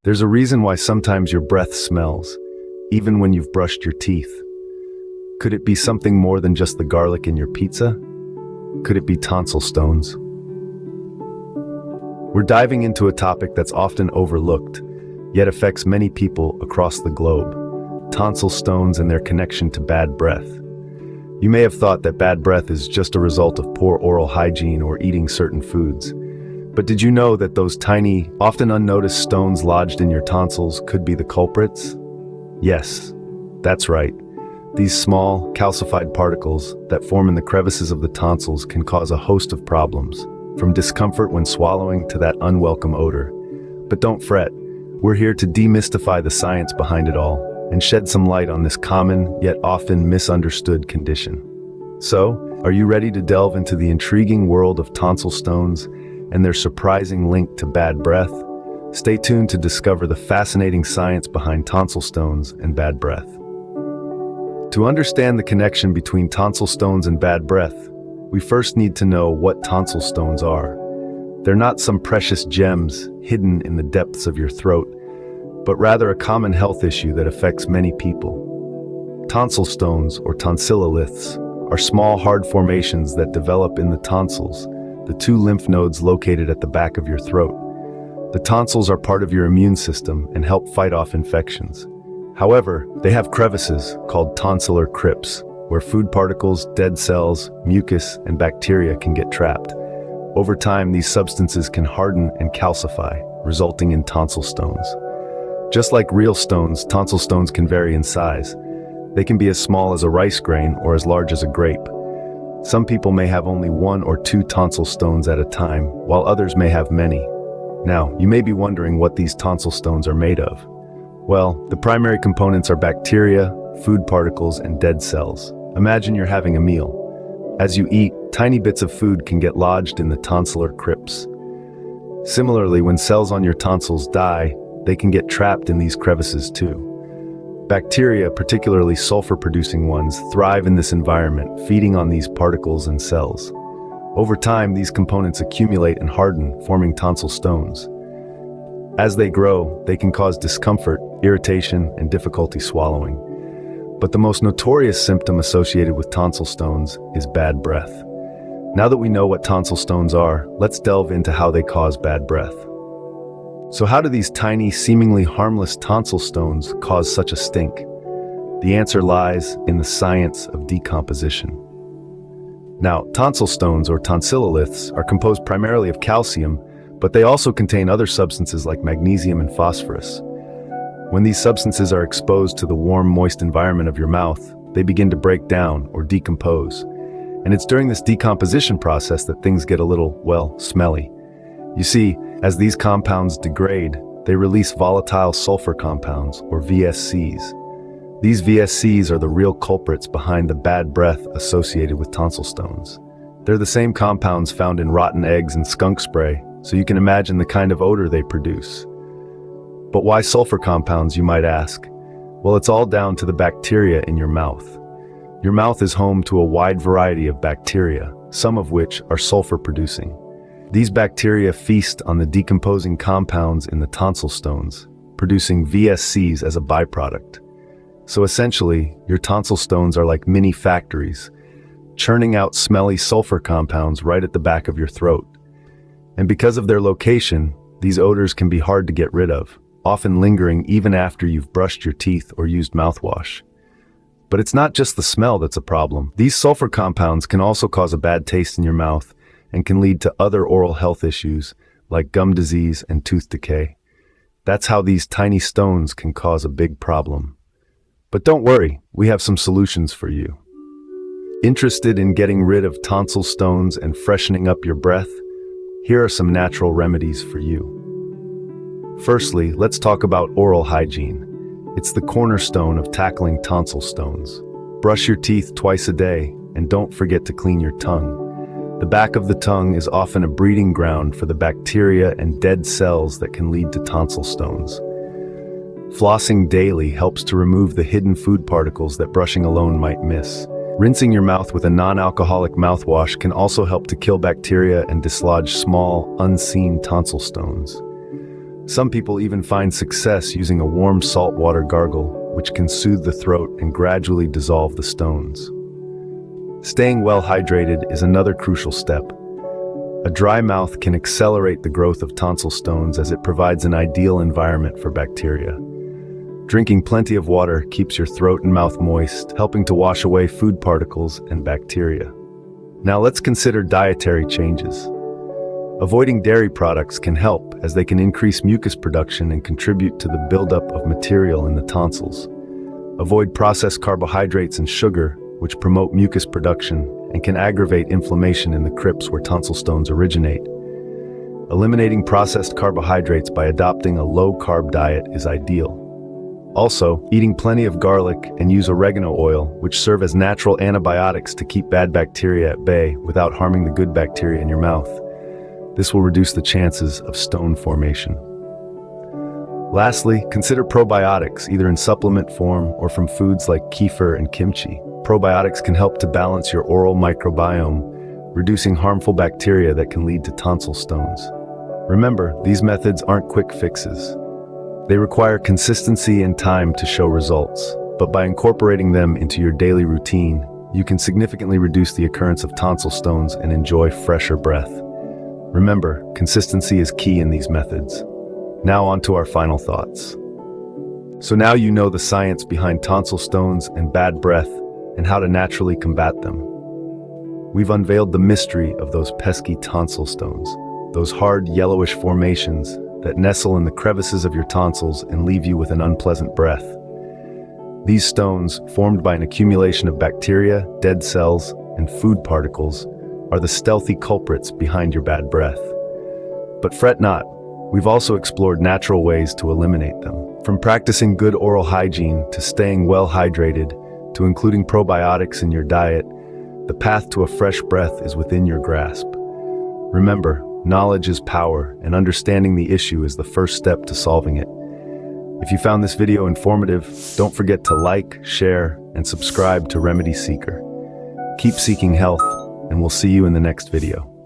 There's a reason why sometimes your breath smells, even when you've brushed your teeth. Could it be something more than just the garlic in your pizza? Could it be tonsil stones? We're diving into a topic that's often overlooked, yet affects many people across the globe: tonsil stones and their connection to bad breath. You may have thought that bad breath is just a result of poor oral hygiene or eating certain foods. But did you know that those tiny, often unnoticed stones lodged in your tonsils could be the culprits? Yes, that's right. These small, calcified particles that form in the crevices of the tonsils can cause a host of problems, from discomfort when swallowing to that unwelcome odor. But don't fret, we're here to demystify the science behind it all and shed some light on this common, yet often misunderstood condition. So, are you ready to delve into the intriguing world of tonsil stones and their surprising link to bad breath? Stay tuned to discover the fascinating science behind tonsil stones and bad breath. To understand the connection between tonsil stones and bad breath, we first need to know what tonsil stones are. They're not some precious gems hidden in the depths of your throat, but rather a common health issue that affects many people. Tonsil stones, or tonsilloliths, are small, hard formations that develop in the tonsils, the two lymph nodes located at the back of your throat. The tonsils are part of your immune system and help fight off infections. However, they have crevices called tonsillar crypts, where food particles, dead cells, mucus, and bacteria can get trapped. Over time, these substances can harden and calcify, resulting in tonsil stones. Just like real stones, tonsil stones can vary in size. They can be as small as a rice grain or as large as a grape. Some people may have only 1 or 2 tonsil stones at a time, while others may have many. Now, you may be wondering what these tonsil stones are made of. Well, the primary components are bacteria, food particles, and dead cells. Imagine you're having a meal. As you eat, tiny bits of food can get lodged in the tonsillar crypts. Similarly, when cells on your tonsils die, they can get trapped in these crevices too. Bacteria, particularly sulfur-producing ones, thrive in this environment, feeding on these particles and cells. Over time, these components accumulate and harden, forming tonsil stones. As they grow, they can cause discomfort, irritation, and difficulty swallowing. But the most notorious symptom associated with tonsil stones is bad breath. Now that we know what tonsil stones are, let's delve into how they cause bad breath. So how do these tiny, seemingly harmless tonsil stones cause such a stink? The answer lies in the science of decomposition. Now, tonsil stones, or tonsilloliths, are composed primarily of calcium, but they also contain other substances like magnesium and phosphorus. When these substances are exposed to the warm, moist environment of your mouth, they begin to break down or decompose. And it's during this decomposition process that things get a little, well, smelly. You see, as these compounds degrade, they release volatile sulfur compounds, or VSCs. These VSCs are the real culprits behind the bad breath associated with tonsil stones. They're the same compounds found in rotten eggs and skunk spray, so you can imagine the kind of odor they produce. But why sulfur compounds, you might ask? Well, it's all down to the bacteria in your mouth. Your mouth is home to a wide variety of bacteria, some of which are sulfur-producing. These bacteria feast on the decomposing compounds in the tonsil stones, producing VSCs as a byproduct. So essentially, your tonsil stones are like mini factories, churning out smelly sulfur compounds right at the back of your throat. And because of their location, these odors can be hard to get rid of, often lingering even after you've brushed your teeth or used mouthwash. But it's not just the smell that's a problem. These sulfur compounds can also cause a bad taste in your mouth and can lead to other oral health issues like gum disease and tooth decay. That's how these tiny stones can cause a big problem. But don't worry, we have some solutions for you. Interested in getting rid of tonsil stones and freshening up your breath? Here are some natural remedies for you. Firstly, let's talk about oral hygiene. It's the cornerstone of tackling tonsil stones. Brush your teeth twice a day, and don't forget to clean your tongue. The back of the tongue is often a breeding ground for the bacteria and dead cells that can lead to tonsil stones. Flossing daily helps to remove the hidden food particles that brushing alone might miss. Rinsing your mouth with a non-alcoholic mouthwash can also help to kill bacteria and dislodge small, unseen tonsil stones. Some people even find success using a warm saltwater gargle, which can soothe the throat and gradually dissolve the stones. Staying well hydrated is another crucial step. A dry mouth can accelerate the growth of tonsil stones as it provides an ideal environment for bacteria. Drinking plenty of water keeps your throat and mouth moist, helping to wash away food particles and bacteria. Now let's consider dietary changes. Avoiding dairy products can help, as they can increase mucus production and contribute to the buildup of material in the tonsils. Avoid processed carbohydrates and sugar, which promote mucus production and can aggravate inflammation in the crypts where tonsil stones originate. Eliminating processed carbohydrates by adopting a low-carb diet is ideal. Also, eating plenty of garlic and use oregano oil, which serve as natural antibiotics to keep bad bacteria at bay without harming the good bacteria in your mouth. This will reduce the chances of stone formation. Lastly, consider probiotics, either in supplement form or from foods like kefir and kimchi. Probiotics can help to balance your oral microbiome, reducing harmful bacteria that can lead to tonsil stones. Remember, these methods aren't quick fixes. They require consistency and time to show results, but by incorporating them into your daily routine, you can significantly reduce the occurrence of tonsil stones and enjoy fresher breath. Remember, consistency is key in these methods. Now on to our final thoughts. So now you know the science behind tonsil stones and bad breath and how to naturally combat them. We've unveiled the mystery of those pesky tonsil stones, those hard yellowish formations that nestle in the crevices of your tonsils and leave you with an unpleasant breath. These stones, formed by an accumulation of bacteria, dead cells, and food particles, are the stealthy culprits behind your bad breath. But fret not, we've also explored natural ways to eliminate them. From practicing good oral hygiene to staying well hydrated to including probiotics in your diet, the path to a fresh breath is within your grasp. Remember, knowledge is power, and understanding the issue is the first step to solving it. If you found this video informative, don't forget to like, share, and subscribe to Remedy Seeker. Keep seeking health, and we'll see you in the next video.